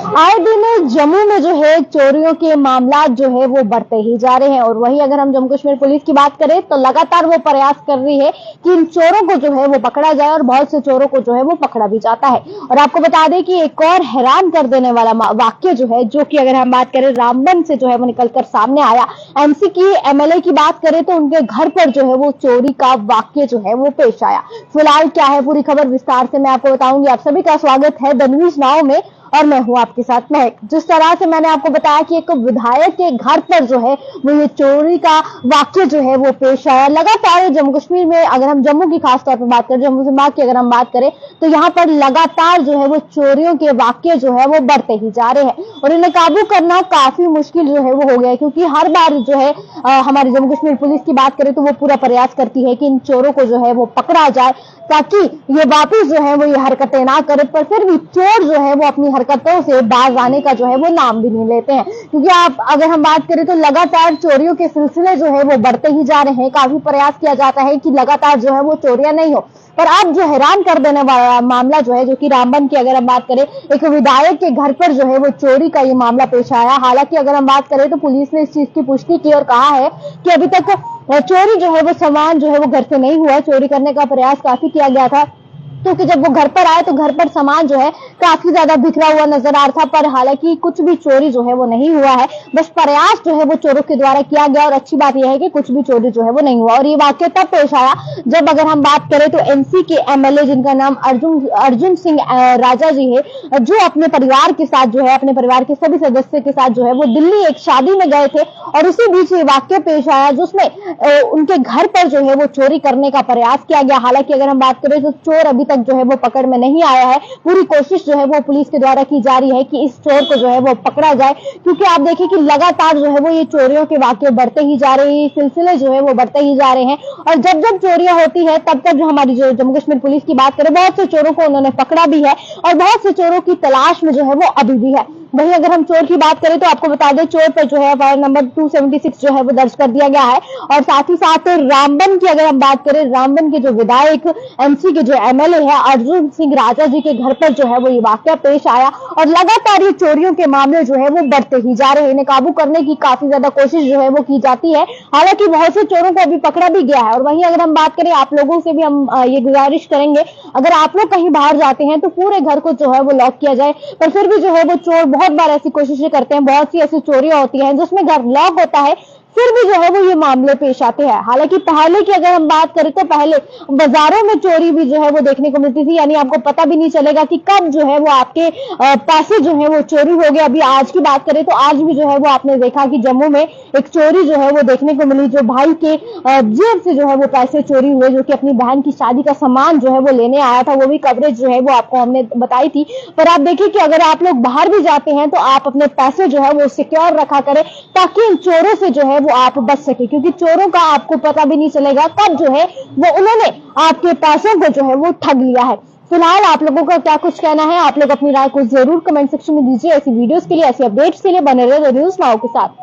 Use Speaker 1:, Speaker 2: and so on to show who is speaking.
Speaker 1: आए दिन जम्मू में जो है चोरियों के मामला जो है वो बढ़ते ही जा रहे हैं और वहीं अगर हम जम्मू कश्मीर पुलिस की बात करें तो लगातार वो प्रयास कर रही है कि इन चोरों को जो है वो पकड़ा जाए और बहुत से चोरों को जो है वो पकड़ा भी जाता है। और आपको बता दें कि एक और हैरान कर देने वाला वाक्य जो है, जो कि अगर हम बात करें रामबन से जो है वो निकलकर सामने आया। एमसी की एमएलए की बात करें तो उनके घर पर जो है वो चोरी का वाक्य जो है वो पेश आया। फिलहाल क्या है पूरी खबर विस्तार से मैं आपको बताऊंगी। आप सभी का स्वागत है द न्यूज नाउ में और मैं हूं आपके साथ महक। जिस तरह से मैंने आपको बताया कि एक विधायक के घर पर जो है वो ये चोरी का वाक्य जो है वो पेश आया। लगातार जम्मू कश्मीर में अगर हम जम्मू की खासतौर पर बात करें, जम्मू संभाग की अगर हम बात करें तो यहाँ पर लगातार जो है वो चोरियों के वाक्य जो है वो बढ़ते ही जा रहे हैं और इन्हें काबू करना काफी मुश्किल जो है वो हो गया है, क्योंकि हर बार जो है हमारी जम्मू कश्मीर पुलिस की बात करें तो वो पूरा प्रयास करती है कि इन चोरों को जो है वो पकड़ा जाए ताकि ये वापिस जो है वो ये हरकतें ना करे। पर फिर भी चोर जो है वो अपनी हरकतों से बाज आने का जो है वो नाम भी नहीं लेते हैं, क्योंकि आप अगर हम बात करें तो लगातार चोरियों के सिलसिले जो है वो बढ़ते ही जा रहे हैं। काफी प्रयास किया जाता है कि लगातार जो है वो चोरियां नहीं हो, पर अब जो हैरान कर देने वाला मामला जो है, जो कि रामबन की अगर हम बात करें, एक विधायक के घर पर जो है वो चोरी का ये मामला पेश आया। हालांकि अगर हम बात करें तो पुलिस ने इस चीज की पुष्टि की और कहा है कि अभी तक चोरी जो है वो सामान जो है वो घर से नहीं हुआ। चोरी करने का प्रयास काफी किया गया था, क्योंकि जब वो घर पर आए तो घर पर सामान जो है काफी ज्यादा बिखरा हुआ नजर आ रहा था, पर हालांकि कुछ भी चोरी जो है वो नहीं हुआ है। बस प्रयास जो है वो चोरों के द्वारा किया गया और अच्छी बात यह है कि कुछ भी चोरी जो है वो नहीं हुआ। और ये वाक्य तब पेश आया जब अगर हम बात करें तो एनसी के एमएलए जिनका नाम अर्जुन सिंह राजा जी है, जो अपने परिवार के साथ जो है, अपने परिवार के सभी सदस्य के साथ जो है वो दिल्ली एक शादी में गए थे और उसी बीच ये वाक्य पेश आया जिसमें उनके घर पर जो है वो चोरी करने का प्रयास किया गया। हालांकि अगर हम बात करें तो चोर अभी तक जो है वो पकड़ में नहीं आया है। पूरी कोशिश जो है वो पुलिस के द्वारा की जा रही है कि इस चोर को जो है वो पकड़ा जाए, क्योंकि आप देखिए कि लगातार जो है वो ये चोरियों के वाकये बढ़ते ही जा रहे हैं, सिलसिले जो है वो बढ़ते ही जा रहे हैं। और जब जब चोरियां होती है तब तक जो हमारी जो जम्मू कश्मीर पुलिस की बात करें, बहुत से चोरों को उन्होंने पकड़ा भी है और बहुत से चोरों की तलाश में जो है वो अभी भी है। वहीं अगर हम चोर की बात करें तो आपको बता दें चोर पर जो है वायर नंबर 276 जो है वो दर्ज कर दिया गया है। और साथ ही साथ रामबन की अगर हम बात करें, रामबन के जो विधायक एमसी के जो एमएलए है अर्जुन सिंह राजा जी के घर पर जो है वो ये वाकया पेश आया और लगातार ये चोरियों के मामले जो है वो बढ़ते ही जा रहे हैं। इन्हें काबू करने की काफी ज्यादा कोशिश जो है वो की जाती है। हालांकि बहुत से चोरों को अभी पकड़ा भी गया है। और वहीं अगर हम बात करें, आप लोगों से भी हम ये गुजारिश करेंगे, अगर आप लोग कहीं बाहर जाते हैं तो पूरे घर को जो है वो लॉक किया जाए। पर फिर भी जो है वो चोर बहुत बार ऐसी कोशिशें करते हैं, बहुत सी ऐसी चोरियां होती हैं जिसमें घर लॉक होता है, फिर भी जो है वो ये मामले पेश आते हैं। हालांकि पहले की अगर हम बात करें तो पहले बाजारों में चोरी भी जो है वो देखने को मिलती थी, यानी आपको पता भी नहीं चलेगा कि कब जो है वो आपके पैसे जो है वो चोरी हो गए। अभी आज की बात करें तो आज भी जो है वो आपने देखा कि जम्मू में एक चोरी जो है वो देखने को मिली, जो भाई के जेब से जो है वो पैसे चोरी हुए, जो कि अपनी बहन की शादी का सामान जो है वो लेने आया था। वो भी कवरेज जो है वो आपको हमने बताई थी। पर आप देखिए कि अगर आप लोग बाहर भी जाते हैं तो आप अपने पैसे जो है वो सिक्योर रखा करें, ताकि इन चोरों से जो है वो आप बच सके, क्योंकि चोरों का आपको पता भी नहीं चलेगा कब जो है वो उन्होंने आपके पैसों को जो है वो ठग लिया है। फिलहाल आप लोगों का क्या कुछ कहना है, आप लोग अपनी राय को जरूर कमेंट सेक्शन में दीजिए। ऐसी वीडियोस के लिए, ऐसी अपडेट्स के लिए बने रहे न्यूज नाउ के साथ।